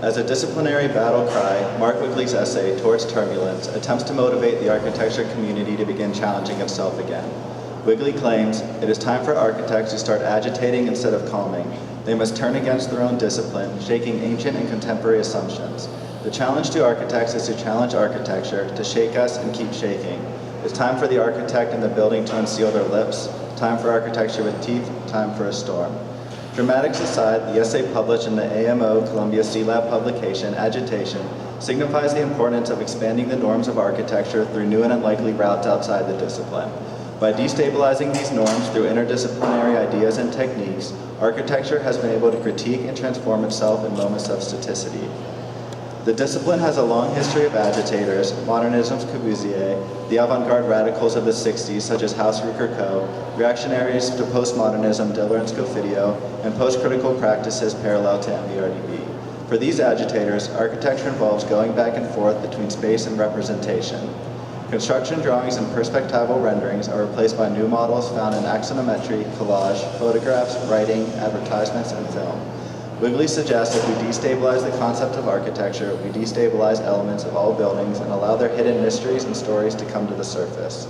As a disciplinary battle cry, Mark Wigley's essay, Towards Turbulence, attempts to motivate the architecture community to begin challenging itself again. Wigley claims, "It is time for architects to start agitating instead of calming. They must turn against their own discipline, shaking ancient and contemporary assumptions. The challenge to architects is to challenge architecture, to shake us and keep shaking. It's time for the architect in the building to unseal their lips, time for architecture with teeth, time for a storm." Dramatics aside, the essay published in the AMO Columbia C-Lab publication, Agitation, signifies the importance of expanding the norms of architecture through new and unlikely routes outside the discipline. By destabilizing these norms through interdisciplinary ideas and techniques, architecture has been able to critique and transform itself in moments of staticity. The discipline has a long history of agitators, modernism's Corbusier, the avant-garde radicals of the 60s such as House Yurchyk, reactionaries to postmodernism, Diller and Scofidio, and post-critical practices parallel to MVRDB. For these agitators, architecture involves going back and forth between space and representation. Construction drawings and perspectival renderings are replaced by new models found in axonometry, collage, photographs, writing, advertisements, and film. Wigley suggests if we destabilize the concept of architecture, we destabilize elements of all buildings and allow their hidden mysteries and stories to come to the surface.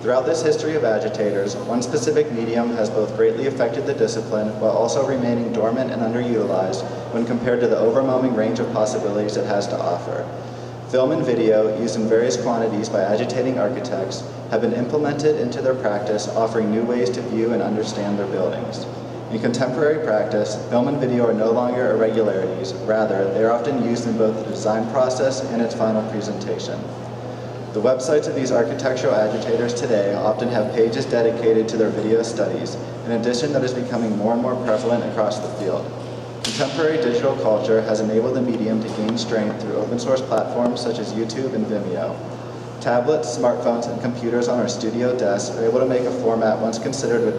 Throughout this history of agitators, one specific medium has both greatly affected the discipline while also remaining dormant and underutilized when compared to the overwhelming range of possibilities it has to offer. Film and video, used in various quantities by agitating architects, have been implemented into their practice, offering new ways to view and understand their buildings. In contemporary practice, film and video are no longer irregularities. Rather, they are often used in both the design process and its final presentation. The websites of these architectural agitators today often have pages dedicated to their video studies, an addition that is becoming more and more prevalent across the field. Contemporary digital culture has enabled the medium to gain strength through open source platforms such as YouTube and Vimeo. Tablets, smartphones, and computers on our studio desks are able to make a format once considered with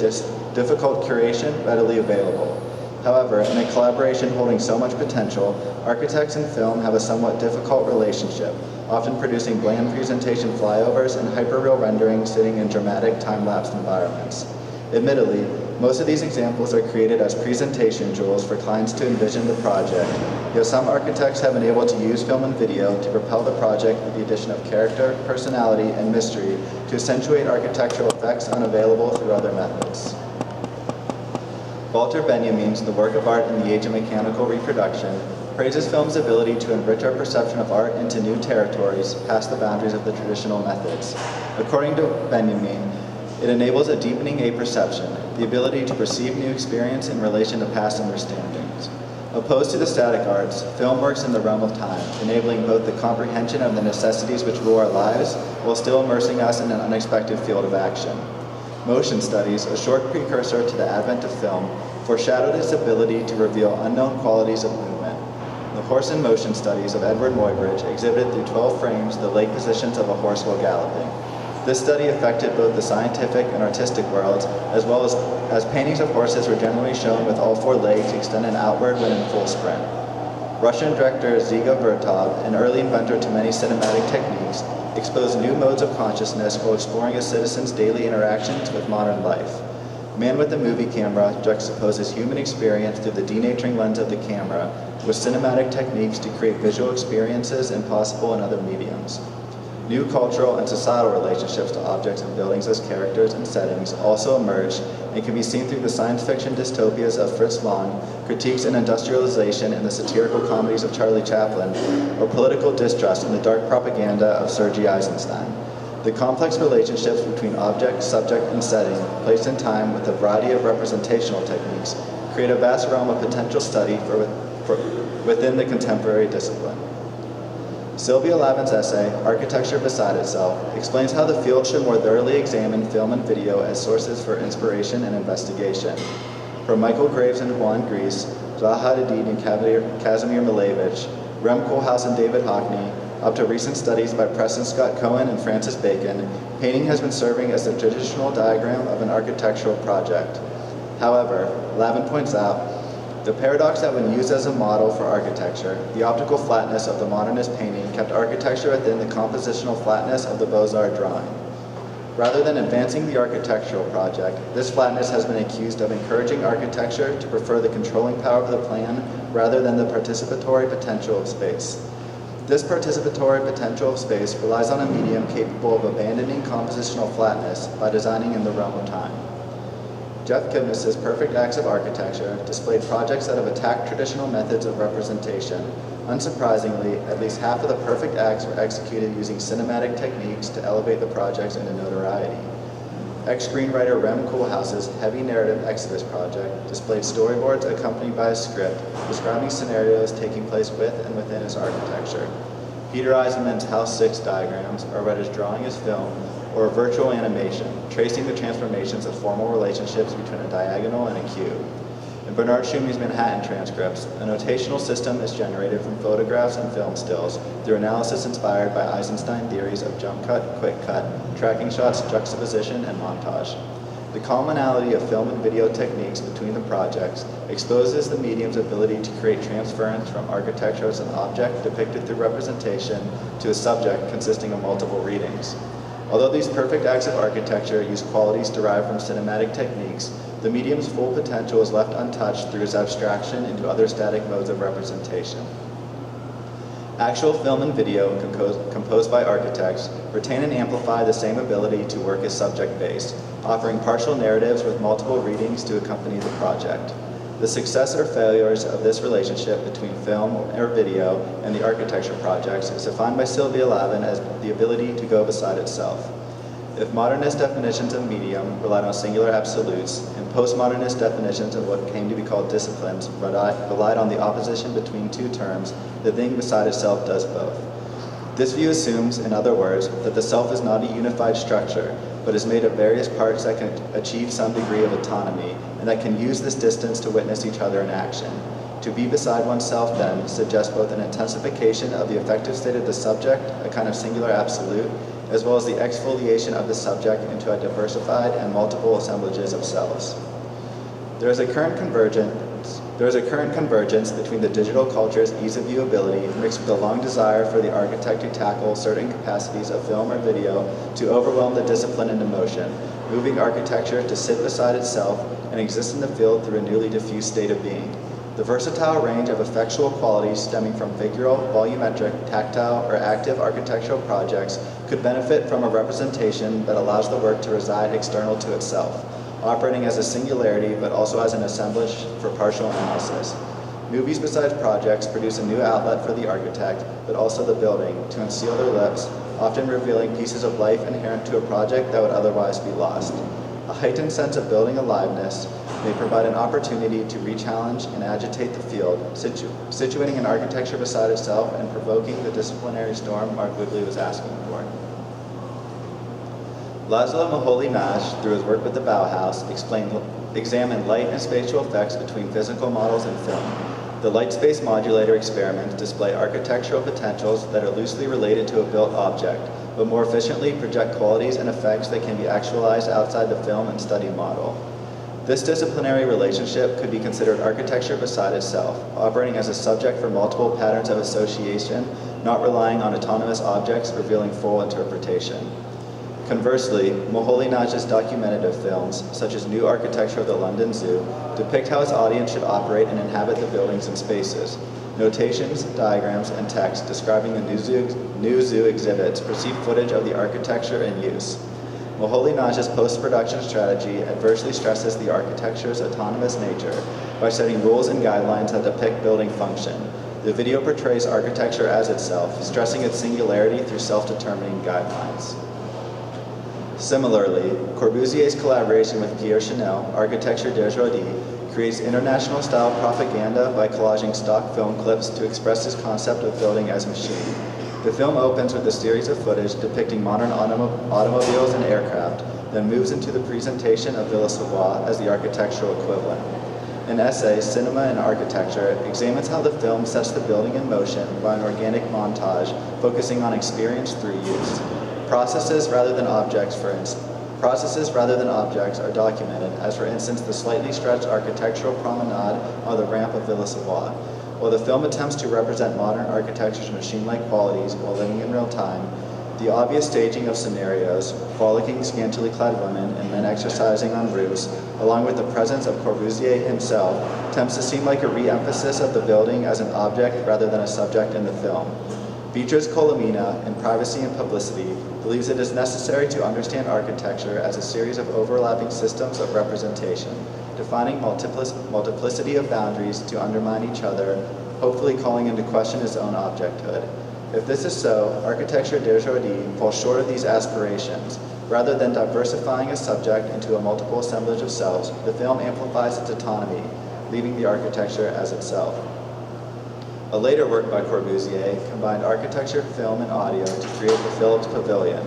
difficult curation readily available. However, in a collaboration holding so much potential, architects and film have a somewhat difficult relationship, often producing bland presentation flyovers and hyperreal renderings sitting in dramatic time-lapse environments. Admittedly, most of these examples are created as presentation jewels for clients to envision the project, yet some architects have been able to use film and video to propel the project with the addition of character, personality, and mystery to accentuate architectural effects unavailable through other methods. Walter Benjamin's The Work of Art in the Age of Mechanical Reproduction praises film's ability to enrich our perception of art into new territories past the boundaries of the traditional methods. According to Benjamin, it enables a deepening apperception, the ability to perceive new experience in relation to past understandings. Opposed to the static arts, film works in the realm of time, enabling both the comprehension of the necessities which rule our lives, while still immersing us in an unexpected field of action. Motion studies, a short precursor to the advent of film, foreshadowed its ability to reveal unknown qualities of movement. The horse in motion studies of Edward Muybridge exhibited through 12 frames the leg positions of a horse while galloping. This study affected both the scientific and artistic worlds, as well as paintings of horses were generally shown with all four legs extended outward when in full sprint. Russian director Dziga Vertov, an early inventor to many cinematic techniques, exposed new modes of consciousness while exploring a citizen's daily interactions with modern life. Man with the Movie Camera juxtaposes human experience through the denaturing lens of the camera with cinematic techniques to create visual experiences impossible in other mediums. New cultural and societal relationships to objects and buildings as characters and settings also emerged and can be seen through the science fiction dystopias of Fritz Lang, critiques in industrialization in the satirical comedies of Charlie Chaplin, or political distrust in the dark propaganda of Sergei Eisenstein. The complex relationships between object, subject, and setting, placed in time with a variety of representational techniques, create a vast realm of potential study within the contemporary discipline. Sylvia Lavin's essay, Architecture Beside Itself, explains how the field should more thoroughly examine film and video as sources for inspiration and investigation. From Michael Graves and Juan Gris, Zaha Hadid and Kazimir Malevich, Rem Koolhaas and David Hockney, up to recent studies by Preston Scott Cohen and Francis Bacon, painting has been serving as the traditional diagram of an architectural project. However, Lavin points out, the paradox that when used as a model for architecture, the optical flatness of the modernist painting kept architecture within the compositional flatness of the Beaux-Arts drawing. Rather than advancing the architectural project, this flatness has been accused of encouraging architecture to prefer the controlling power of the plan rather than the participatory potential of space. This participatory potential of space relies on a medium capable of abandoning compositional flatness by designing in the realm of time. Jeff Kipnis's Perfect Acts of Architecture displayed projects that have attacked traditional methods of representation. Unsurprisingly, at least half of the perfect acts were executed using cinematic techniques to elevate the projects into notoriety. Ex-screenwriter Rem Koolhaas's heavy narrative Exodus project displayed storyboards accompanied by a script describing scenarios taking place with and within his architecture. Peter Eisenman's House 6 diagrams are read as drawing as film or virtual animation, tracing the transformations of formal relationships between a diagonal and a cube. In Bernard Shumi's Manhattan transcripts, a notational system is generated from photographs and film stills through analysis inspired by Eisenstein theories of jump cut, quick cut, tracking shots, juxtaposition, and montage. The commonality of film and video techniques between the projects exposes the medium's ability to create transference from architecture as an object depicted through representation to a subject consisting of multiple readings. Although these perfect acts of architecture use qualities derived from cinematic techniques, the medium's full potential is left untouched through its abstraction into other static modes of representation. Actual film and video composed by architects retain and amplify the same ability to work as subject-based, offering partial narratives with multiple readings to accompany the project. The success or failures of this relationship between film or video and the architecture projects is defined by Sylvia Lavin as the ability to go beside itself. If modernist definitions of medium relied on singular absolutes, and postmodernist definitions of what came to be called disciplines relied on the opposition between two terms, the thing beside itself does both. This view assumes, in other words, that the self is not a unified structure, but is made of various parts that can achieve some degree of autonomy, and that can use this distance to witness each other in action. To be beside oneself, then, suggests both an intensification of the affective state of the subject, a kind of singular absolute, as well as the exfoliation of the subject into a diversified and multiple assemblages of selves. There is a current convergence between the digital culture's ease of viewability mixed with a long desire for the architect to tackle certain capacities of film or video to overwhelm the discipline into motion, moving architecture to sit beside itself and exist in the field through a newly diffused state of being. The versatile range of effectual qualities stemming from figural, volumetric, tactile, or active architectural projects could benefit from a representation that allows the work to reside external to itself, operating as a singularity but also as an assemblage for partial analysis. Movies besides projects produce a new outlet for the architect, but also the building, to unseal their lips, often revealing pieces of life inherent to a project that would otherwise be lost. A heightened sense of building aliveness may provide an opportunity to re-challenge and agitate the field, situating an architecture beside itself and provoking the disciplinary storm Mark Wigley was asking for. Laszlo Moholy-Nagy, through his work with the Bauhaus, examined light and spatial effects between physical models and film. The light-space modulator experiments display architectural potentials that are loosely related to a built object, but more efficiently project qualities and effects that can be actualized outside the film and study model. This disciplinary relationship could be considered architecture beside itself, operating as a subject for multiple patterns of association, not relying on autonomous objects revealing full interpretation. Conversely, Moholy-Nagy's documentative films, such as New Architecture of the London Zoo, depict how its audience should operate and inhabit the buildings and spaces. Notations, diagrams, and text describing the new zoo exhibits receive footage of the architecture in use. Moholy-Nagy's post-production strategy adversely stresses the architecture's autonomous nature by setting rules and guidelines that depict building function. The video portrays architecture as itself, stressing its singularity through self-determining guidelines. Similarly, Corbusier's collaboration with Pierre Chanel, Architecture d'Aujourd'hui, creates international-style propaganda by collaging stock film clips to express his concept of building as machine. The film opens with a series of footage depicting modern automobiles and aircraft, then moves into the presentation of Villa-Savoye as the architectural equivalent. An essay, Cinema and Architecture, examines how the film sets the building in motion by an organic montage, focusing on experience through use. Processes rather than objects are documented, as for instance the slightly stretched architectural promenade on the ramp of Villa-Savoye. While the film attempts to represent modern architecture's machine-like qualities while living in real time, The obvious staging of scenarios, frolicking scantily clad women and men exercising on roofs, along with the presence of Corbusier himself, tends to seem like a re-emphasis of the building as an object rather than a subject in the film. Beatrice Colomina, in Privacy and Publicity, believes it is necessary to understand architecture as a series of overlapping systems of representation, defining multiplicity of boundaries to undermine each other, hopefully calling into question its own objecthood. If this is so, architecture d'aujourd'hui falls short of these aspirations. Rather than diversifying a subject into a multiple assemblage of selves, the film amplifies its autonomy, leaving the architecture as itself. A later work by Corbusier combined architecture, film, and audio to create the Philips Pavilion.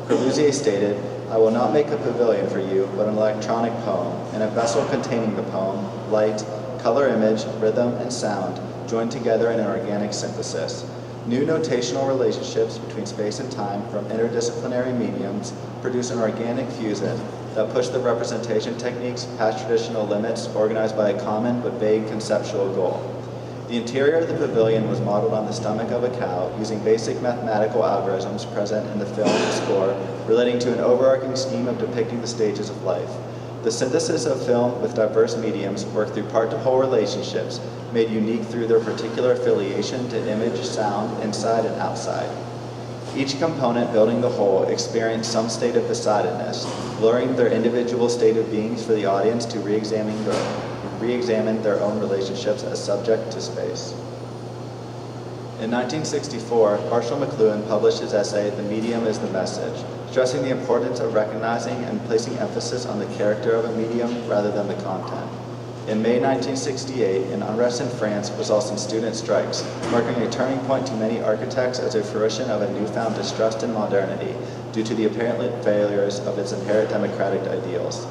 Corbusier stated, "I will not make a pavilion for you, but an electronic poem, and a vessel containing the poem, light, color image, rhythm, and sound, joined together in an organic synthesis. New notational relationships between space and time from interdisciplinary mediums produce an organic fusion that push the representation techniques past traditional limits organized by a common but vague conceptual goal. The interior of the pavilion was modeled on the stomach of a cow using basic mathematical algorithms present in the film score relating to an overarching scheme of depicting the stages of life. The synthesis of film with diverse mediums work through part-to-whole relationships, made unique through their particular affiliation to image, sound, inside and outside. Each component building the whole experienced some state of besidedness, blurring their individual state of beings for the audience to re-examine their own relationships as subject to space." In 1964, Marshall McLuhan published his essay, "The Medium is the Message," stressing the importance of recognizing and placing emphasis on the character of a medium rather than the content. In May 1968, an unrest in France results in student strikes, marking a turning point to many architects as a fruition of a newfound distrust in modernity due to the apparent failures of its inherent democratic ideals.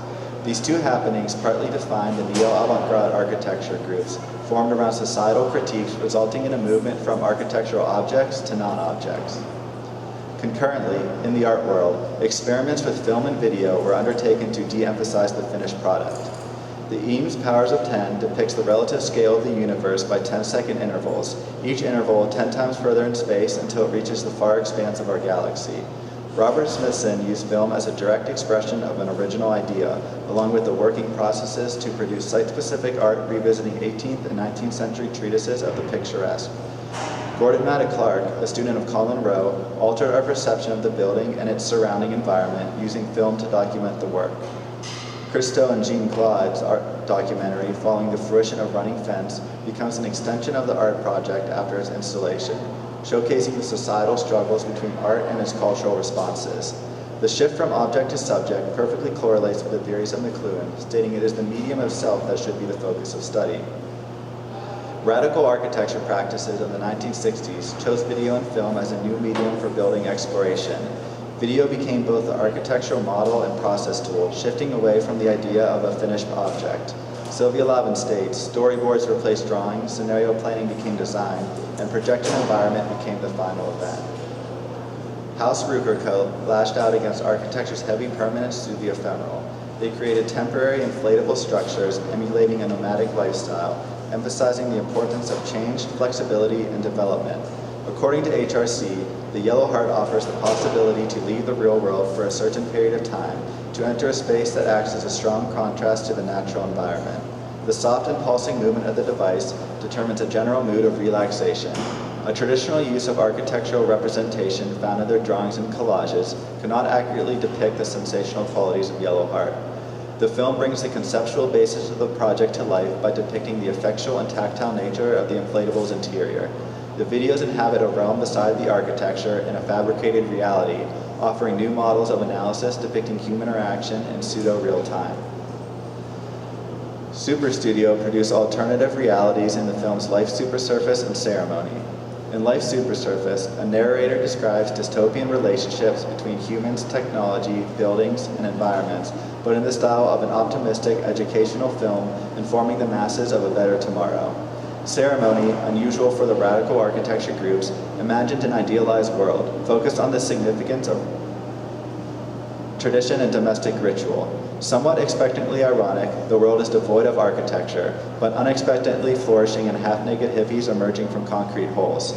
These two happenings partly defined the neo-avant-garde architecture groups formed around societal critiques, resulting in a movement from architectural objects to non-objects. Concurrently, in the art world, experiments with film and video were undertaken to de-emphasize the finished product. The Eames Powers of 10 depicts the relative scale of the universe by 10-second intervals, each interval 10 times further in space until it reaches the far expanse of our galaxy. Robert Smithson used film as a direct expression of an original idea, along with the working processes to produce site-specific art revisiting 18th and 19th century treatises of the picturesque. Gordon Matta Clark, a student of Colin Rowe, altered our perception of the building and its surrounding environment using film to document the work. Christo and Jean Claude's art documentary, following the fruition of Running Fence, becomes an extension of the art project after its installation, showcasing the societal struggles between art and its cultural responses. The shift from object to subject perfectly correlates with the theories of McLuhan, stating it is the medium itself that should be the focus of study. Radical architecture practices of the 1960s chose video and film as a new medium for building exploration. Video became both the architectural model and process tool, shifting away from the idea of a finished object. Sylvia Lavin states, storyboards replaced drawing, scenario planning became design, and projected environment became the final event. House Rucker Co. lashed out against architecture's heavy permanence through the ephemeral. They created temporary inflatable structures emulating a nomadic lifestyle, emphasizing the importance of change, flexibility, and development. According to HRC, the Yellow Heart offers the possibility to leave the real world for a certain period of time, to enter a space that acts as a strong contrast to the natural environment. The soft and pulsing movement of the device determines a general mood of relaxation. A traditional use of architectural representation found in their drawings and collages cannot accurately depict the sensational qualities of Yellow Heart. The film brings the conceptual basis of the project to life by depicting the effectual and tactile nature of the inflatable's interior. The videos inhabit a realm beside the architecture in a fabricated reality, offering new models of analysis depicting human interaction in pseudo-real time. Super Studio produced alternative realities in the films Life Supersurface and Ceremony. In Life Supersurface, a narrator describes dystopian relationships between humans, technology, buildings, and environments, but in the style of an optimistic educational film informing the masses of a better tomorrow. Ceremony, unusual for the radical architecture groups, imagined an idealized world, focused on the significance of tradition and domestic ritual. Somewhat expectantly ironic, the world is devoid of architecture, but unexpectedly flourishing in half-naked hippies emerging from concrete holes.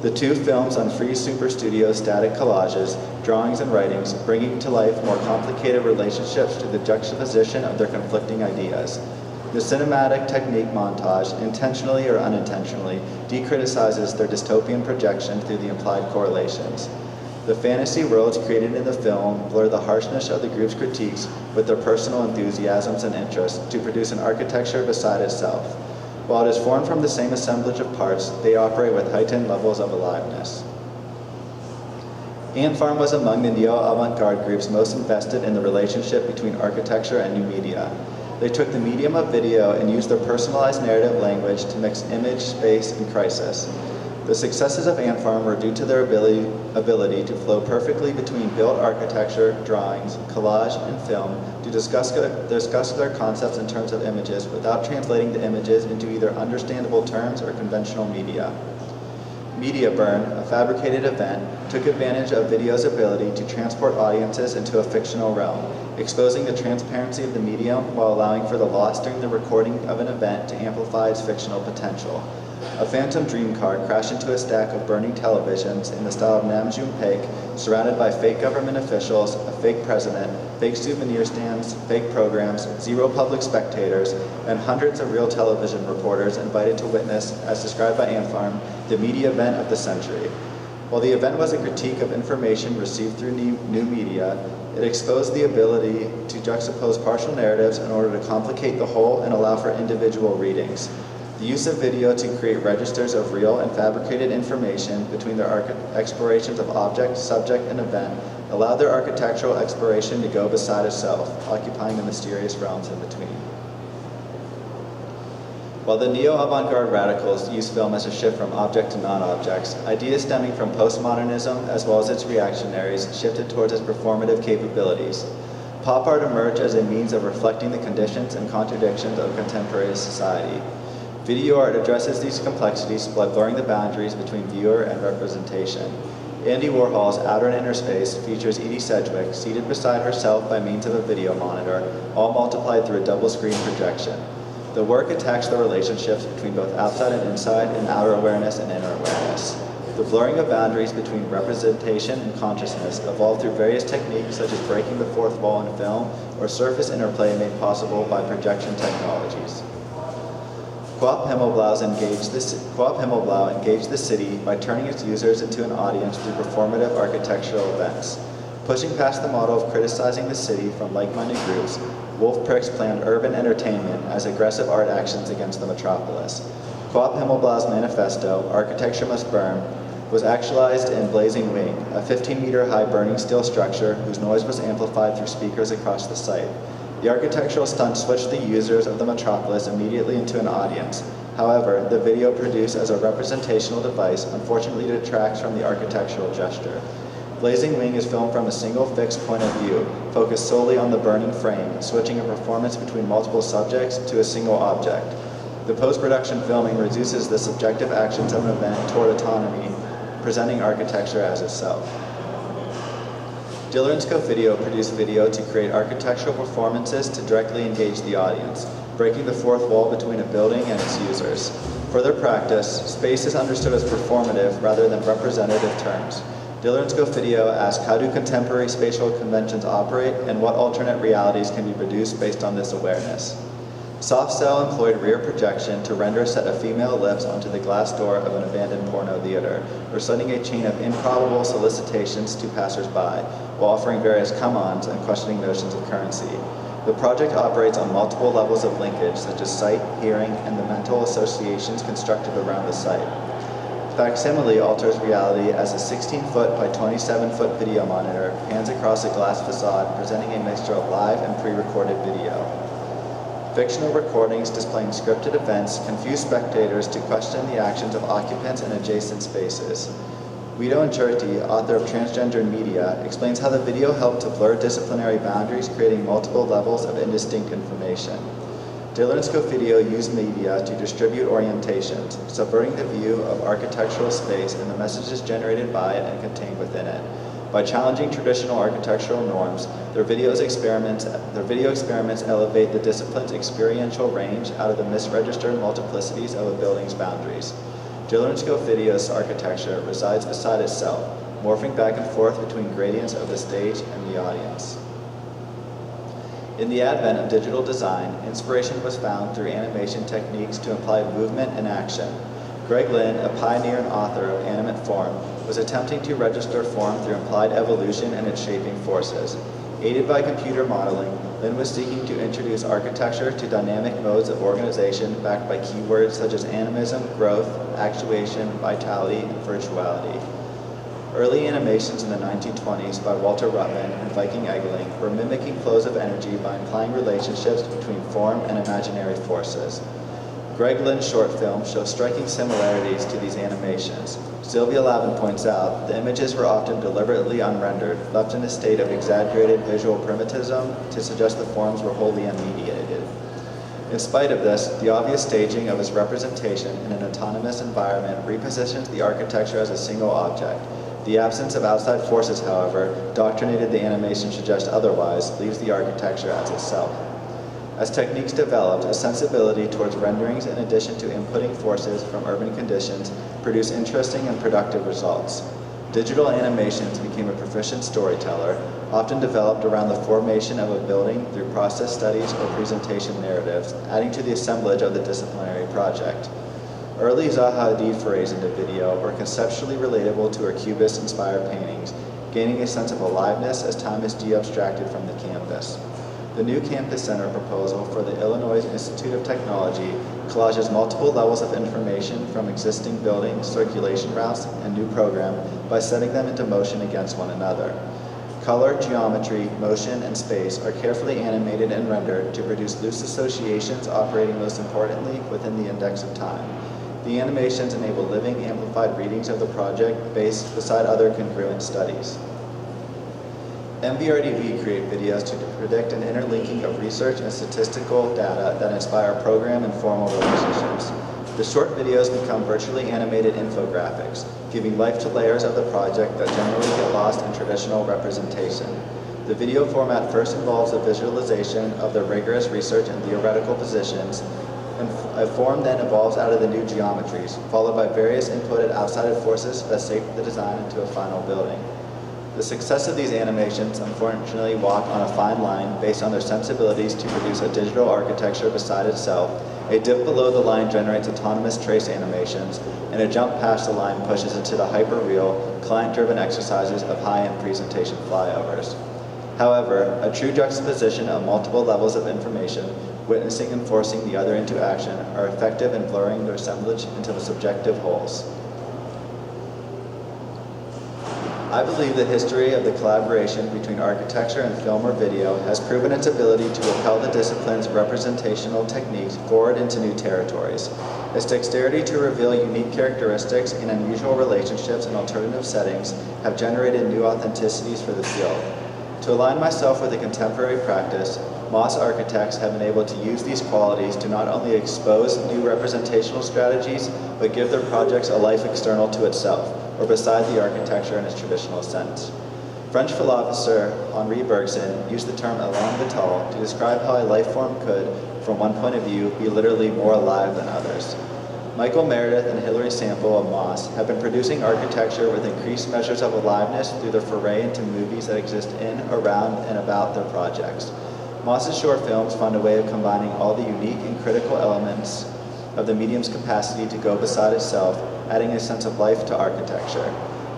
The two films on Free Super Studio static collages, drawings and writings, bringing to life more complicated relationships through the juxtaposition of their conflicting ideas. The cinematic technique montage, intentionally or unintentionally, decriticizes their dystopian projection through the implied correlations. The fantasy worlds created in the film blur the harshness of the group's critiques with their personal enthusiasms and interests to produce an architecture beside itself. While it is formed from the same assemblage of parts, they operate with heightened levels of aliveness. Ant Farm was among the neo-avant-garde groups most invested in the relationship between architecture and new media. They took the medium of video and used their personalized narrative language to mix image, space, and crisis. The successes of Ant Farm were due to their ability to flow perfectly between built architecture, drawings, collage, and film to discuss their concepts in terms of images without translating the images into either understandable terms or conventional media. Media Burn, a fabricated event, took advantage of video's ability to transport audiences into a fictional realm, exposing the transparency of the medium while allowing for the loss during the recording of an event to amplify its fictional potential. A phantom dream car crashed into a stack of burning televisions in the style of Namjoon Paik, surrounded by fake government officials, a fake president, fake souvenir stands, fake programs, zero public spectators, and hundreds of real television reporters invited to witness, as described by Ant Farm, the media event of the century. While the event was a critique of information received through new media, it exposed the ability to juxtapose partial narratives in order to complicate the whole and allow for individual readings. The use of video to create registers of real and fabricated information between their explorations of object, subject, and event allowed their architectural exploration to go beside itself, occupying the mysterious realms in between. While the neo-avant-garde radicals use film as a shift from object to non-objects, ideas stemming from postmodernism as well as its reactionaries shifted towards its performative capabilities. Pop art emerged as a means of reflecting the conditions and contradictions of contemporary society. Video art addresses these complexities by blurring the boundaries between viewer and representation. Andy Warhol's Outer and Inner Space features Edie Sedgwick seated beside herself by means of a video monitor, all multiplied through a double-screen projection. The work attacks the relationships between both outside and inside and outer awareness and inner awareness. The blurring of boundaries between representation and consciousness evolved through various techniques such as breaking the fourth wall in film or surface interplay made possible by projection technologies. Coop Himmelblau engaged the city by turning its users into an audience through performative architectural events. Pushing past the model of criticizing the city from like-minded groups, Wolf Pricks planned urban entertainment as aggressive art actions against the metropolis. Coop Himmelblau's manifesto, Architecture Must Burn, was actualized in Blazing Wing, a 15-meter-high burning steel structure whose noise was amplified through speakers across the site. The architectural stunt switched the users of the metropolis immediately into an audience. However, the video produced as a representational device unfortunately detracts from the architectural gesture. Blazing Wing is filmed from a single fixed point of view, focused solely on the burning frame, switching a performance between multiple subjects to a single object. The post-production filming reduces the subjective actions of an event toward autonomy, presenting architecture as itself. Diller and Scope Video produced video to create architectural performances to directly engage the audience, breaking the fourth wall between a building and its users. For their practice, space is understood as performative rather than representative terms. Diller and Scope Video asked how do contemporary spatial conventions operate and what alternate realities can be produced based on this awareness. Soft Cell employed rear projection to render a set of female lips onto the glass door of an abandoned porno theater, reciting a chain of improbable solicitations to passersby, while offering various come-ons and questioning notions of currency. The project operates on multiple levels of linkage, such as sight, hearing, and the mental associations constructed around the site. Facsimile alters reality as a 16-foot by 27-foot video monitor pans across a glass facade, presenting a mixture of live and pre-recorded video. Fictional recordings displaying scripted events confuse spectators to question the actions of occupants in adjacent spaces. Guido Yurchyk, author of Transgender Media, explains how the video helped to blur disciplinary boundaries, creating multiple levels of indistinct information. Diller and Scope Video used media to distribute orientations, subverting the view of architectural space and the messages generated by it and contained within it. By challenging traditional architectural norms, their video experiments elevate the discipline's experiential range out of the misregistered multiplicities of a building's boundaries. Yurchyk video's architecture resides beside itself, morphing back and forth between gradients of the stage and the audience. In the advent of digital design, inspiration was found through animation techniques to imply movement and action. Greg Lynn, a pioneer and author of animate form, was attempting to register form through implied evolution and its shaping forces. Aided by computer modeling, Lynn was seeking to introduce architecture to dynamic modes of organization backed by keywords such as animism, growth, actuation, vitality, and virtuality. Early animations in the 1920s by Walter Ruttman and Viking Egeling were mimicking flows of energy by implying relationships between form and imaginary forces. Greg Lynn's short film shows striking similarities to these animations. Sylvia Lavin points out the images were often deliberately unrendered, left in a state of exaggerated visual primitivism to suggest the forms were wholly unmediated. In spite of this, the obvious staging of its representation in an autonomous environment repositions the architecture as a single object. The absence of outside forces, however, doctrinated the animation suggest otherwise, leaves the architecture as itself. As techniques developed, a sensibility towards renderings in addition to inputting forces from urban conditions produced interesting and productive results. Digital animations became a proficient storyteller, often developed around the formation of a building through process studies or presentation narratives, adding to the assemblage of the disciplinary project. Early Zaha Hadid forays into video were conceptually relatable to her Cubist-inspired paintings, gaining a sense of aliveness as time is de-abstracted from the canvas. The new Campus Center proposal for the Illinois Institute of Technology collages multiple levels of information from existing buildings, circulation routes, and new program by setting them into motion against one another. Color, geometry, motion, and space are carefully animated and rendered to produce loose associations operating most importantly within the index of time. The animations enable living, amplified readings of the project based beside other congruent studies. MVRDV create videos to predict an interlinking of research and statistical data that inspire program and formal relationships. The short videos become virtually animated infographics, giving life to layers of the project that generally get lost in traditional representation. The video format first involves a visualization of the rigorous research and theoretical positions, and a form then evolves out of the new geometries, followed by various inputted outside forces that shape the design into a final building. The success of these animations unfortunately walk on a fine line based on their sensibilities to produce a digital architecture beside itself. A dip below the line generates autonomous trace animations, and a jump past the line pushes into the hyper-real, client-driven exercises of high-end presentation flyovers. However, a true juxtaposition of multiple levels of information, witnessing and forcing the other into action, are effective in blurring their assemblage into subjective wholes. I believe the history of the collaboration between architecture and film or video has proven its ability to propel the discipline's representational techniques forward into new territories. Its dexterity to reveal unique characteristics and unusual relationships in alternative settings have generated new authenticities for the field. To align myself with a contemporary practice, Moss architects have been able to use these qualities to not only expose new representational strategies, but give their projects a life external to itself, or beside the architecture in its traditional sense. French philosopher Henri Bergson used the term élan vital to describe how a life form could, from one point of view, be literally more alive than others. Michael Meredith and Hilary Sample of Moss have been producing architecture with increased measures of aliveness through their foray into movies that exist in, around, and about their projects. Moss's short films find a way of combining all the unique and critical elements of the medium's capacity to go beside itself, adding a sense of life to architecture.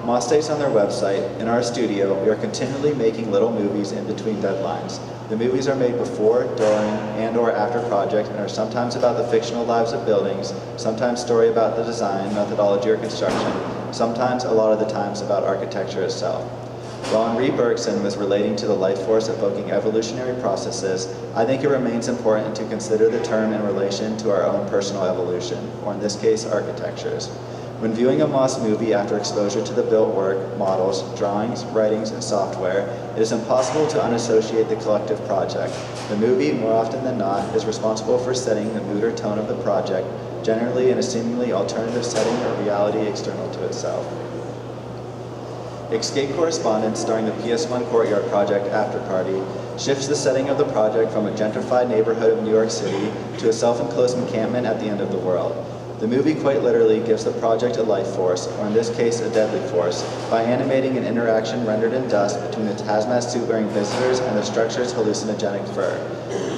Moss states on their website, "In our studio, we are continually making little movies in between deadlines. The movies are made before, during, and/or after projects and are sometimes about the fictional lives of buildings, sometimes story about the design, methodology, or construction, sometimes, a lot of the times, about architecture itself." While Henri Bergson was relating to the life force evoking evolutionary processes, I think it remains important to consider the term in relation to our own personal evolution, or in this case, architectures. When viewing a Moss movie after exposure to the built work, models, drawings, writings, and software, it is impossible to unassociate the collective project. The movie, more often than not, is responsible for setting the mood or tone of the project, generally in a seemingly alternative setting or reality external to itself. Escape Correspondence, starring the PS1 Courtyard Project After Party, shifts the setting of the project from a gentrified neighborhood of New York City to a self-enclosed encampment at the end of the world. The movie quite literally gives the project a life force, or in this case a deadly force, by animating an interaction rendered in dust between the hazmat suit-wearing visitors and the structure's hallucinogenic fur.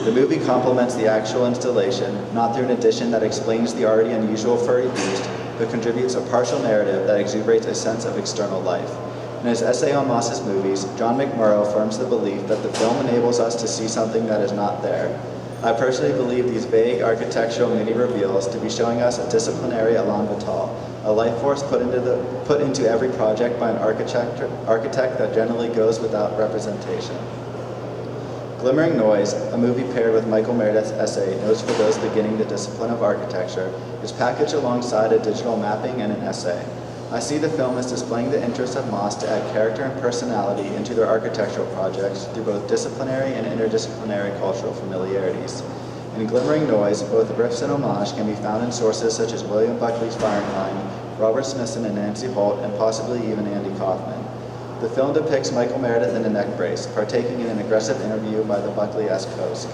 The movie complements the actual installation, not through an addition that explains the already unusual furry beast, but contributes a partial narrative that exuberates a sense of external life. In his essay on Moss's movies, John McMurrow affirms the belief that the film enables us to see something that is not there. I personally believe these vague architectural mini-reveals to be showing us a disciplinary elan vital, a life force put into every project by an architect that generally goes without representation. Glimmering Noise, a movie paired with Michael Meredith's essay, Notes for Those Beginning the Discipline of Architecture, is packaged alongside a digital mapping and an essay. I see the film as displaying the interest of Moss to add character and personality into their architectural projects through both disciplinary and interdisciplinary cultural familiarities. In Glimmering Noise, both riffs and homage can be found in sources such as William Buckley's Fahrenheit, Robert Smithson and Nancy Holt, and possibly even Andy Kaufman. The film depicts Michael Meredith in a neck brace, partaking in an aggressive interview by the Buckley-esque host.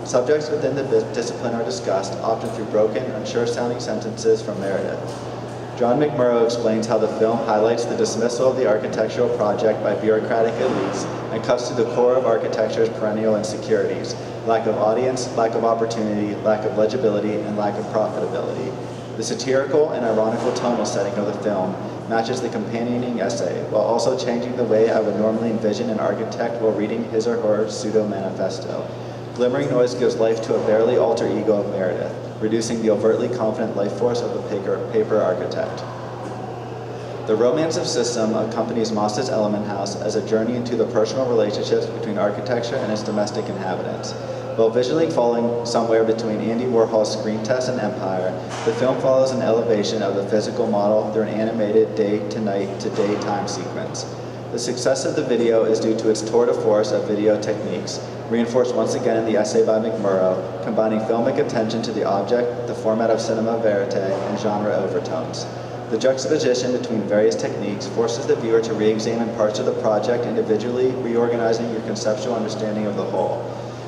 Subjects within the discipline are discussed, often through broken, unsure-sounding sentences from Meredith. John McMurrow explains how the film highlights the dismissal of the architectural project by bureaucratic elites and cuts to the core of architecture's perennial insecurities: lack of audience, lack of opportunity, lack of legibility, and lack of profitability. The satirical and ironical tonal setting of the film matches the companioning essay, while also changing the way I would normally envision an architect while reading his or her pseudo-manifesto. Glimmering Noise gives life to a barely alter ego of Meredith, reducing the overtly confident life force of the paper architect. The Romance of System accompanies Moss's Element House as a journey into the personal relationships between architecture and its domestic inhabitants. While visually falling somewhere between Andy Warhol's Screen Test and Empire, the film follows an elevation of the physical model through an animated day-to-night to daytime sequence. The success of the video is due to its tour de force of video techniques, reinforced once again in the essay by McMurrow, combining filmic attention to the object, the format of cinema verite, and genre overtones. The juxtaposition between various techniques forces the viewer to re-examine parts of the project individually, reorganizing your conceptual understanding of the whole.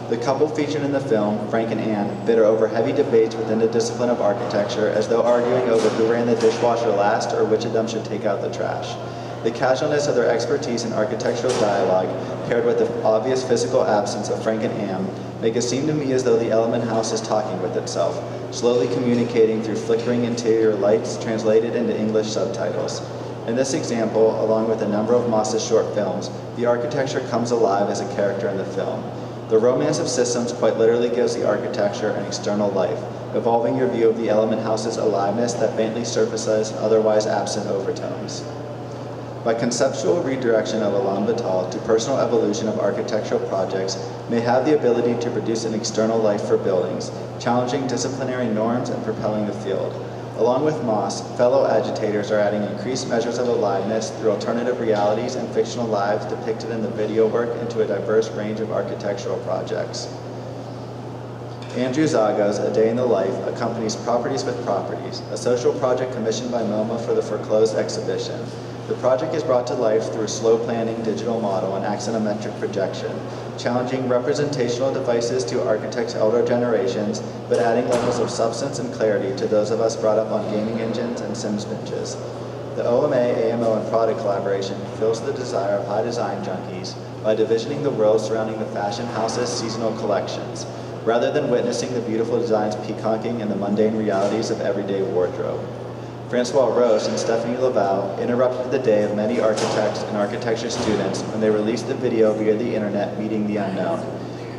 The couple featured in the film, Frank and Anne, bitter over heavy debates within the discipline of architecture, as though arguing over who ran the dishwasher last or which of them should take out the trash. The casualness of their expertise in architectural dialogue, paired with the obvious physical absence of Frank and Anne, make it seem to me as though the Element House is talking with itself, slowly communicating through flickering interior lights translated into English subtitles. In this example, along with a number of Moss's short films, the architecture comes alive as a character in the film. The Romance of Systems quite literally gives the architecture an external life, evolving your view of the Element House's aliveness that faintly surfaces otherwise absent overtones. By conceptual redirection of elan vital to personal evolution of architectural projects may have the ability to produce an external life for buildings, challenging disciplinary norms and propelling the field. Along with Moss, fellow agitators are adding increased measures of aliveness through alternative realities and fictional lives depicted in the video work into a diverse range of architectural projects. Andrew Zaga's A Day in the Life accompanies Properties with Properties, a social project commissioned by MoMA for the foreclosed exhibition. The project is brought to life through a slow planning digital model and axonometric projection, challenging representational devices to architects' elder generations, but adding levels of substance and clarity to those of us brought up on gaming engines and Sims benches. The OMA, AMO, and product collaboration fulfills the desire of high design junkies by divisioning the world surrounding the fashion house's seasonal collections, rather than witnessing the beautiful designs peacocking in the mundane realities of everyday wardrobe. Francois Roche and Stephanie Laval interrupted the day of many architects and architecture students when they released the video via the internet, Meeting the Unknown.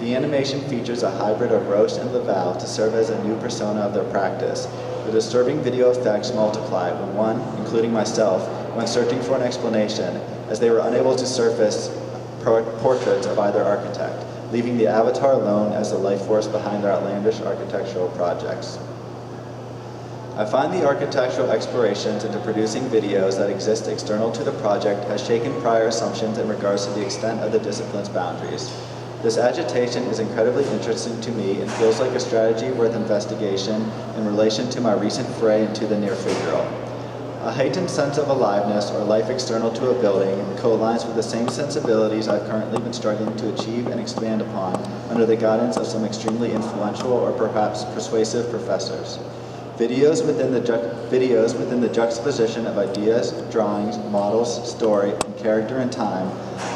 The animation features a hybrid of Roche and Laval to serve as a new persona of their practice. The disturbing video effects multiply when one, including myself, went searching for an explanation, as they were unable to surface portraits of either architect, leaving the avatar alone as the life force behind their outlandish architectural projects. I find the architectural explorations into producing videos that exist external to the project has shaken prior assumptions in regards to the extent of the discipline's boundaries. This agitation is incredibly interesting to me and feels like a strategy worth investigation in relation to my recent foray into the near-figural. A heightened sense of aliveness or life external to a building co-aligns with the same sensibilities I've currently been struggling to achieve and expand upon under the guidance of some extremely influential or perhaps persuasive professors. Videos within the juxtaposition of ideas, drawings, models, story, and character in time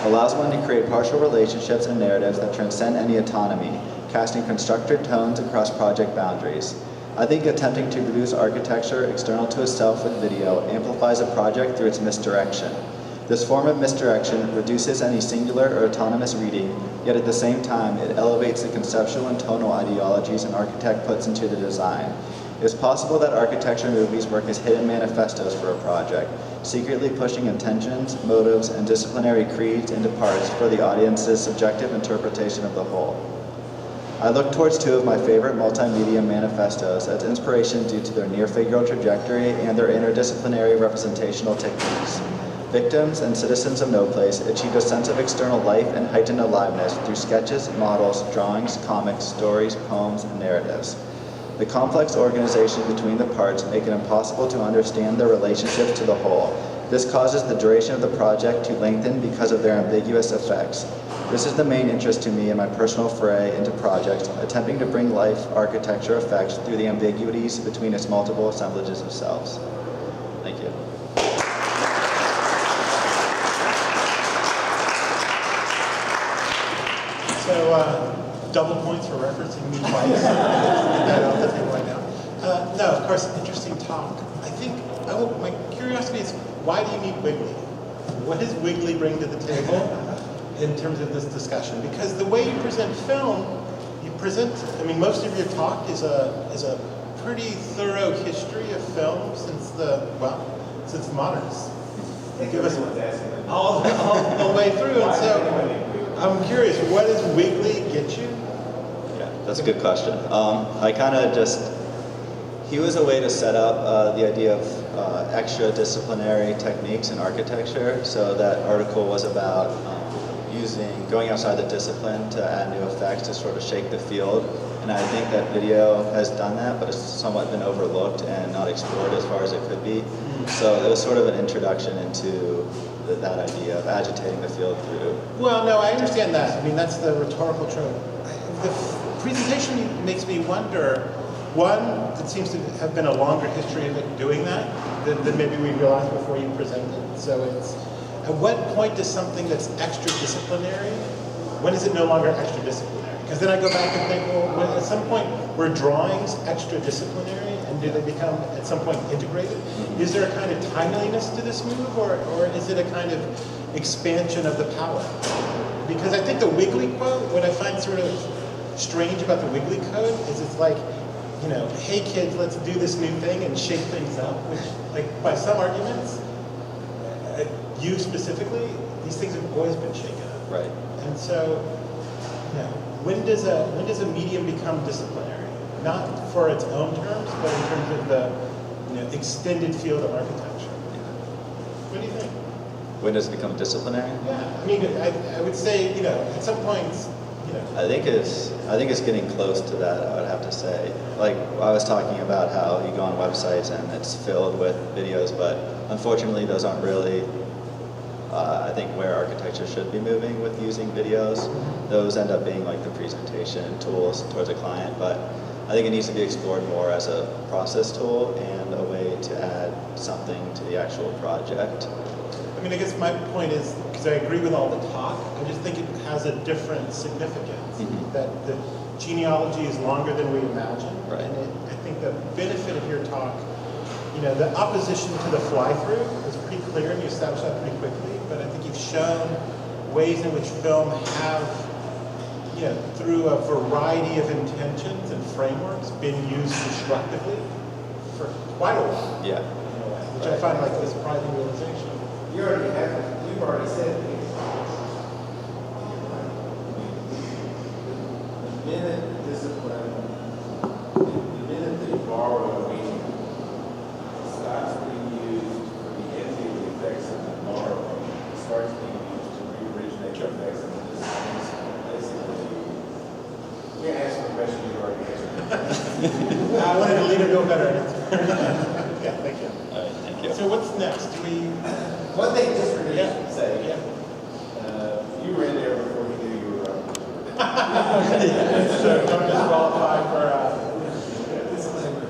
allows one to create partial relationships and narratives that transcend any autonomy, casting constructed tones across project boundaries. I think attempting to produce architecture external to itself with video amplifies a project through its misdirection. This form of misdirection reduces any singular or autonomous reading, yet at the same time it elevates the conceptual and tonal ideologies an architect puts into the design. It is possible that architecture movies work as hidden manifestos for a project, secretly pushing intentions, motives, and disciplinary creeds into parts for the audience's subjective interpretation of the whole. I look towards two of my favorite multimedia manifestos as inspiration due to their near-figural trajectory and their interdisciplinary representational techniques. Victims and Citizens of No Place achieved a sense of external life and heightened aliveness through sketches, models, drawings, comics, stories, poems, and narratives. The complex organization between the parts make it impossible to understand their relationships to the whole. This causes the duration of the project to lengthen because of their ambiguous effects. This is the main interest to me in my personal foray into projects, attempting to bring life architecture effects through the ambiguities between its multiple assemblages of selves. Thank you. So, double points for referencing me twice. Get that off the table right now. No, of course, interesting talk. I think my curiosity is, why do you need Wiggly? What does Wiggly bring to the table in terms of this discussion? Because the way you present film, most of your talk is a pretty thorough history of film since the modernists. You give us all the way through, and so I'm curious, what does Wiggly get you? Yeah, that's a good question. He was a way to set up the idea of extra disciplinary techniques in architecture. So that article was about going outside the discipline to add new effects to sort of shake the field. And I think that video has done that, but it's somewhat been overlooked and not explored as far as it could be. So it was sort of an introduction into that idea of agitating the field through. Well, no, I understand that. I mean, that's the rhetorical trope. The presentation makes me wonder, one, it seems to have been a longer history of it doing that than maybe we realized before you presented. So it's, at what point does something that's extra disciplinary, when is it no longer extra disciplinary? Because then I go back and think, well, at some point, were drawings extra disciplinary? And do they become, at some point, integrated? Is there a kind of timeliness to this move, or is it a kind of expansion of the palette? Because I think the Wiggly quote, what I find sort of strange about the Wiggly code is it's like, hey kids, let's do this new thing and shake things up, which, like, by some arguments, you specifically, these things have always been shaken up. Right. And so, when does a medium become disciplinary? Not for its own terms, but in terms of the extended field of architecture. What do you think? When does it become disciplinary? Yeah, I mean, I would say, at some points, I think it's getting close to that, I would have to say. Like, I was talking about how you go on websites and it's filled with videos, but unfortunately those aren't really, I think, where architecture should be moving with using videos. Those end up being like the presentation tools towards a client, but I think it needs to be explored more as a process tool and a way to add something to the actual project. I mean, I guess my point is, because I agree with all the talk, I just think it has a different significance. That the genealogy is longer than we imagine. Right. And I think the benefit of your talk, the opposition to the fly-through is pretty clear, and you established that pretty quickly, but I think you've shown ways in which film have, through a variety of intentions and frameworks, been used constructively for quite a while. Yeah. Which I find like a surprising realization. You've already said it. The minute discipline, the minute they borrow a medium starts being used for the entity effects of the borrowing, it starts being used to re-originate the effects of the discipline. Basically, we're asking a question you already answered. I wanted to leave it to a better answer. Yeah, thank you. All right, thank you. So what's next? One thing just for me Yeah. to say, you were in there before you knew you were So don't disqualify for disclaimer.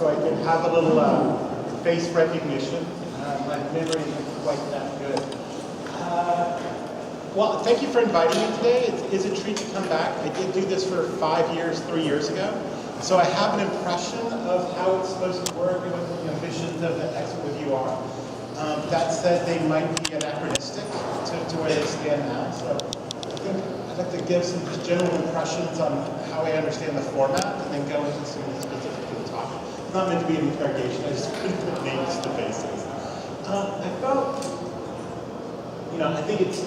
so I can have a little face recognition. My memory isn't quite that good. Well, thank you for inviting me today. It is a treat to come back. I did do this for 5 years, 3 years ago. So I have an impression of how it's supposed to work and what the visions of the exit review are. That said, they might be anachronistic to where they stand now. So I think I'd like to give some just general impressions on how I understand the format and then go into some specifics of the talk. It's not meant to be an interrogation. I just couldn't put names to faces. I felt, I think it's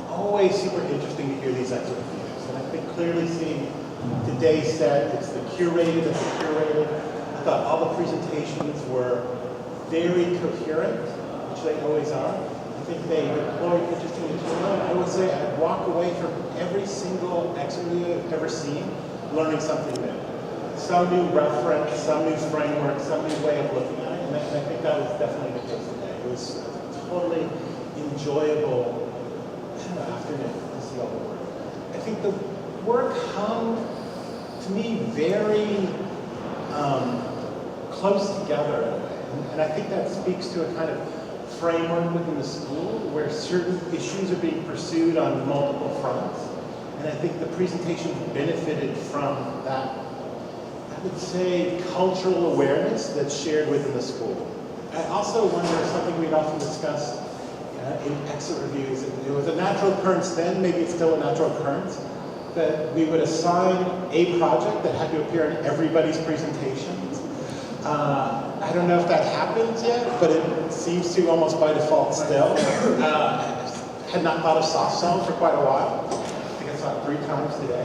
always super interesting to hear these exit reviews. And I think clearly seeing today's set, it's the curated, it's the curated. I thought all the presentations were very coherent, which they always are. I think they deployed interesting material. And I would say I walk away from every single exit review I've ever seen learning something new. Some new reference, some new framework, some new way of looking at it. And I think that was definitely the case today. It was a totally enjoyable afternoon to see all the work. I think the work hung, to me, very close together in a way. And I think that speaks to a kind of framework within the school where certain issues are being pursued on multiple fronts. And I think the presentation benefited from that, I would say, cultural awareness that's shared within the school. I also wonder something we'd often discuss in exit reviews. It was a natural occurrence then, maybe it's still a natural occurrence, that we would assign a project that had to appear in everybody's presentations. I don't know if that happens yet, but it seems to almost by default still. Had not thought of soft sell for quite a while. I think I saw it 3 times today,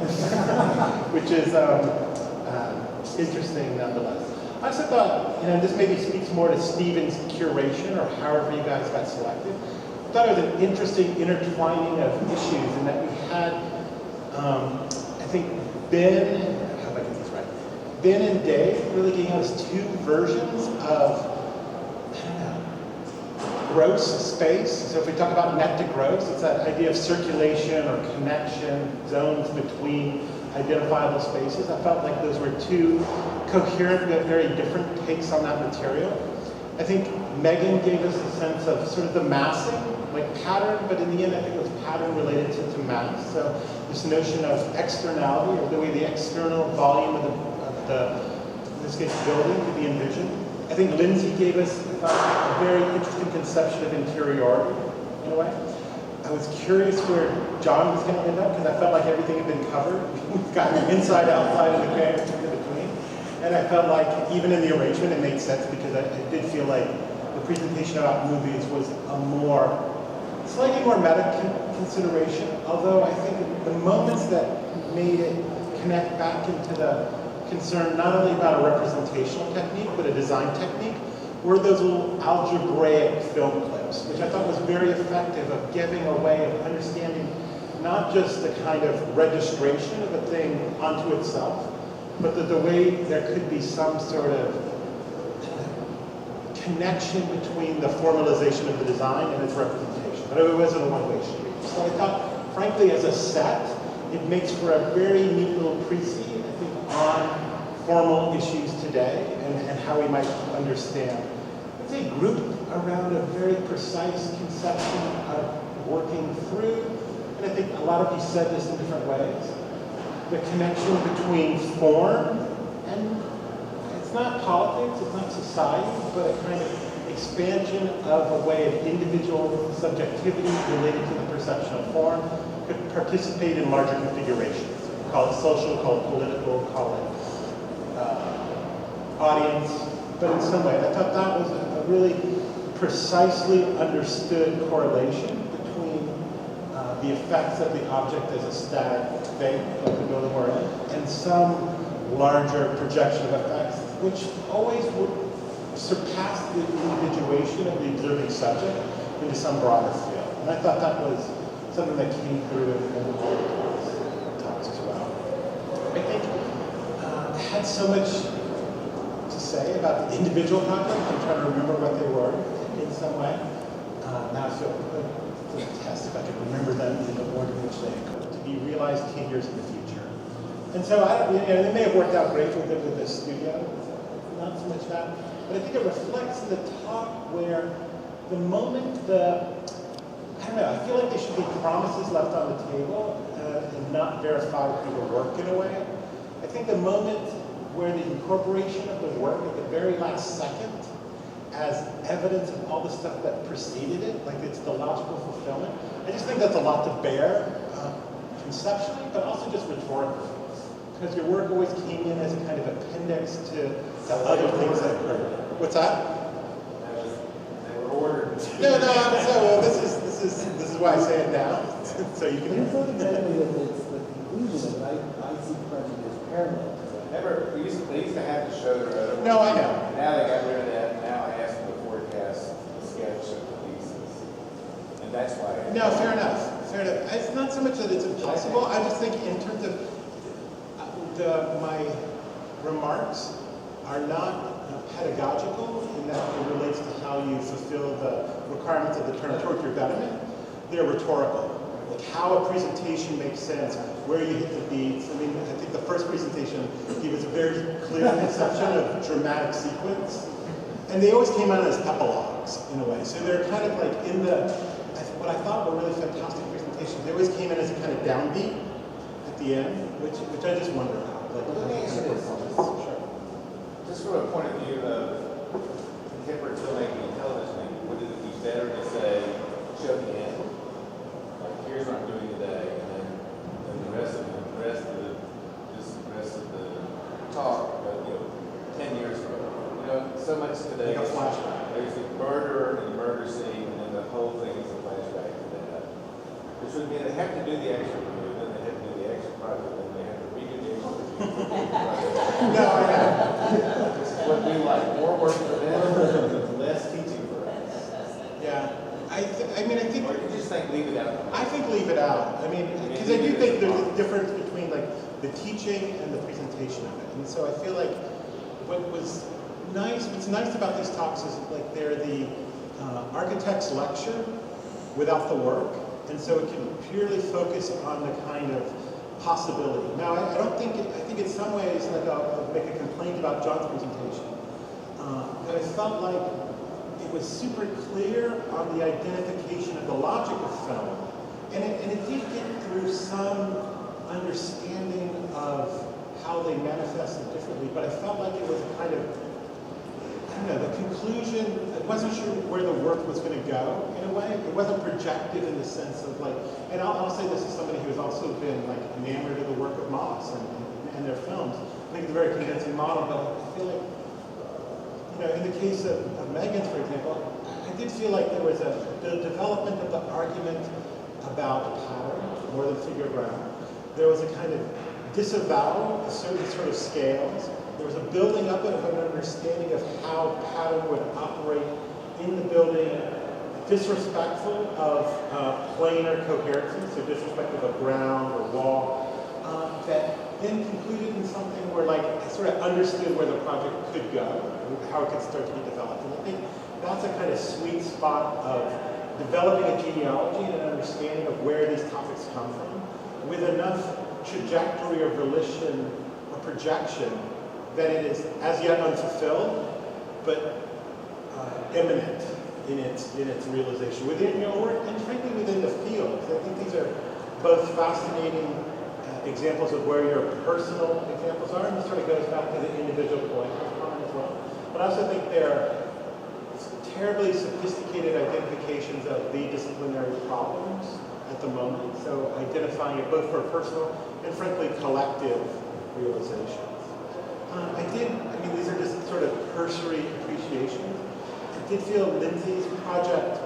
which is interesting nonetheless. I also thought, this maybe speaks more to Stephen's curation or however you guys got selected. I thought it was an interesting intertwining of issues in that we had, I think, Ben and Dave really gave us 2 versions of, gross space. So if we talk about net to gross, it's that idea of circulation or connection, zones between identifiable spaces. I felt like those were 2 coherent but very different takes on that material. I think Megan gave us a sense of sort of the massing, like pattern, but in the end I think it was pattern related to mass. So this notion of externality, or the way the external volume of the in this case, building could be envisioned. I think Lindsay gave us a very interesting conception of interiority, in a way. I was curious where John was going to end up, because I felt like everything had been covered. We've got inside, outside, and the characters in between. And I felt like, even in the arrangement, it made sense, because I did feel like the presentation about movies was a slightly more meta consideration, although I think the moments that made it connect back into the concern not only about a representational technique, but a design technique, were those little algebraic film clips, which I thought was very effective of giving a way of understanding not just the kind of registration of a thing onto itself, but the way there could be some sort of connection between the formalization of the design and its representation. But it wasn't a one-way street. So I thought, frankly, as a set, it makes for a very neat little précis, I think, on formal issues today and how we might understand. I'd say grouped around a very precise conception of working through, and I think a lot of you said this in different ways, the connection between form and, it's not politics, it's not society, but a kind of expansion of a way of individual subjectivity related to the perception of form could participate in larger configurations. Call it social, call it political, call it audience, but in some way, I thought that was a really precisely understood correlation between the effects of the object as a static thing, like the building we're in, and some larger projection of effects, which always would surpass the individuation of the observing subject into some broader field. And I thought that was something that came through in the talks as well. I think I had so much to say about the individual projects. I'm trying to remember what they were in some way. Now I feel to test if I could remember them in the order in which they occurred, to be realized 10 years in the future. And so they may have worked out great with the studio. not so much that, but I think it reflects the talk where the moment I don't know, I feel like there should be promises left on the table and not verified through the work in a way. I think the moment where the incorporation of the work at the very last second as evidence of all the stuff that preceded it, like it's the logical fulfillment, I just think that's a lot to bear conceptually, but also just rhetorically. Because your work always came in as a kind of appendix to other things that occurred. What's that? They were ordered. No, so this is why I say it now, so you can. It's not exactly that it's the conclusion of it. I see project as parallel. They used to have to show their other. No, I know. Now they got rid of that. Now I ask for the forecast, the sketch of the pieces, and that's why. No, fair enough. Fair enough. It's not so much that it's impossible. I just think in terms of my remarks are not pedagogical in that it relates to how you fulfill the requirements of the term toward your betterment. They're rhetorical. Like how a presentation makes sense, where you hit the beats. I mean, I think the first presentation gave us a very clear conception of dramatic sequence. And they always came out as epilogues in a way. So they're kind of like what I thought were really fantastic presentations. They always came in as a kind of downbeat at the end, which I just wonder how. Like, let me ask you this. Sure. Just from a point of view of contemporary filmmaking and television making, would it be better to say, show the end? Like, here's what I'm doing today, and then the rest of the talk, but 10 years ago. So much today. Like a flashback. There's the murder and the murder scene, and then the whole thing is a flashback to that. Which would mean they have to do the action review, then they have to do the action project, then they have to redo the action review. No, I know. This is what we like, more work for them, less teaching for us. Yeah. I think. Or you just think leave it out? I think leave it out. I mean, because I do think there's a difference between like the teaching and the presentation of it. And so I feel like what's nice about these talks is like they're the architect's lecture without the work. And so it can purely focus on the kind of possibility. Now, I think in some ways, like I'll make a complaint about John's presentation, that I felt like it was super clear on the identification of the logic of film. And it did get through some understanding of how they manifested differently, but I felt like it was a kind of, I don't know, the conclusion, I wasn't sure where the work was going to go in a way. It wasn't projective in the sense of like, and I'll say this as somebody who has also been like enamored of the work of Moss and their films. I think it's a very convincing model, but I feel like, in the case of Megan's, for example, I did feel like there was the development of the argument about pattern more than figure ground. There was a kind of disavowal of certain sort of scales. There was a building up of an understanding of how pattern would operate in the building, disrespectful of planar coherency, so disrespectful of ground or wall, that then concluded in something where like I sort of understood where the project could go, how it could start to be developed. And I think that's a kind of sweet spot of developing a genealogy and an understanding of where these topics come from, with enough trajectory or volition or projection that it is as yet unfulfilled, but imminent in its realization within your work and frankly within the field. I think these are both fascinating examples of where your personal examples are, and this sort of goes back to the individual collector's comment as well. But I also think they're terribly sophisticated identifications of the disciplinary problems at the moment. So identifying it both for personal and frankly collective realizations. These are just sort of cursory appreciations. I did feel Lindsay's project,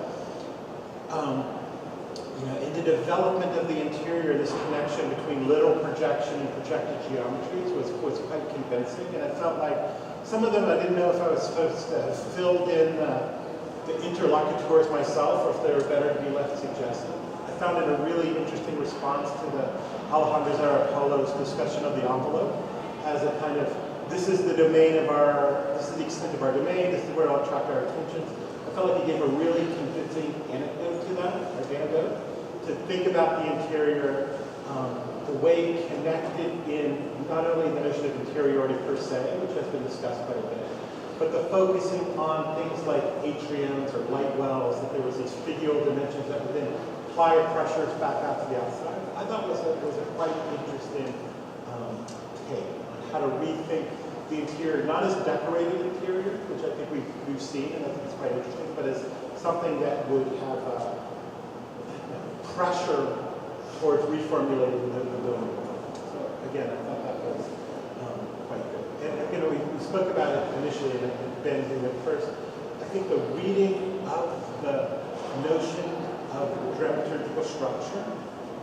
in the development of the interior, this connection between literal projection and projected geometries was quite convincing. And I felt like some of them I didn't know if I was supposed to have filled in the interlocutors myself or if they were better to be left suggestive. I found it a really interesting response to the Alejandro Zarapolo's discussion of the envelope as a kind of, this is the extent of our domain, this is where it'll attract our attention. I felt like he gave a really convincing anecdote to that, or anecdote, to think about the interior the way connected in not only the notion of interiority per se, which has been discussed quite a bit, but the focusing on things like atriums or light wells, that there was these figural dimensions that would then apply pressures back out to the outside. I thought was a quite interesting take on how to rethink the interior, not as a decorated interior, which I think we've seen, and I think it's quite interesting, but as something that would have pressure towards reformulating the building. So again, I thought that was quite good. And we spoke about it initially, and Ben did it first. I think the reading of the notion of dramaturgical structure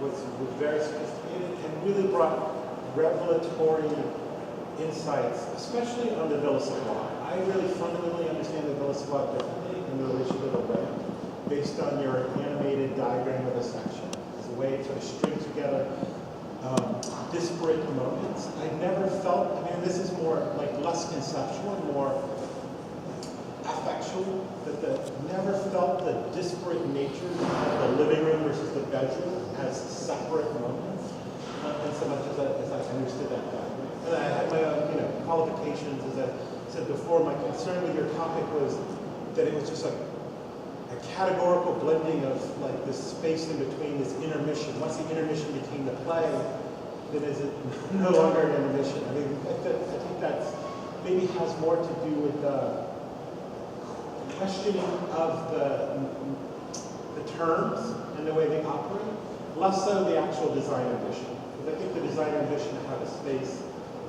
was very sophisticated and really brought revelatory insights, especially on the Villa Savoye. I really fundamentally understand the Villa Savoye differently in relation to the ramp, based on your animated diagram of a section. It's a way to sort of string together disparate moments. I never felt, I mean, this is more like less conceptual and more affectual, but never felt the disparate nature of the living room versus the bedroom as separate moments, and so much as I understood that diagram. And I had my own, qualifications, as I said before. My concern with your topic was that it was just like a categorical blending of like this space in between, this intermission. Once the intermission became the play, then is it no longer an intermission? I mean, I think that's maybe has more to do with the questioning of the terms and the way they operate, less so the actual design ambition. Because I think the design ambition to have a space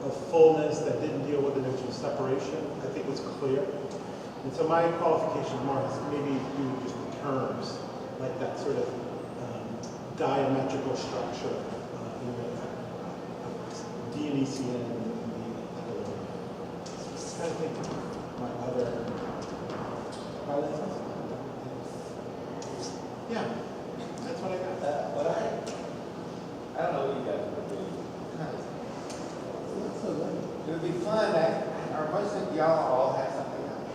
of fullness that didn't deal with the notion of separation, I think was clear. And so my qualification more has maybe do with just the terms, like that sort of diametrical structure in the Dionysian and the I think my other highlights. Yeah, that's what I got. But I don't know what you guys would do. It would be fun. Or most of y'all all have something else.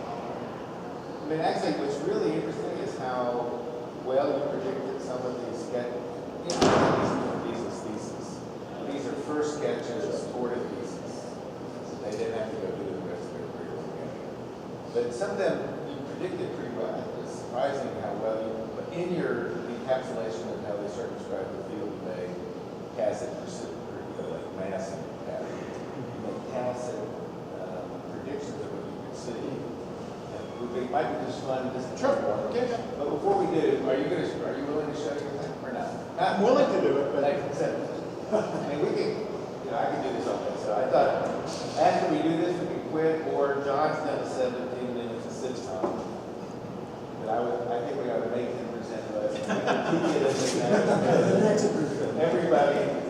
I mean, actually, what's really interesting is how well you predicted some of these sketches. These theses. These are first sketches toward a thesis. They didn't have to go do the rest of their career together. But some of them you predicted pretty well. It's surprising how well you, but in your encapsulation of how they circumscribe the field, they tacit like massive pattern. You make tacit predictions of what you could see. It might be just fun just to Sure. yeah. But before we do, are you willing to show your thing or not? I'm willing to do it, but Like I said, I mean, we can, I can do this all day. So I thought after we do this, we can quit, or John's done a 17 minutes of sitcom. But I think we ought to make him present to us. We can keep it as everybody.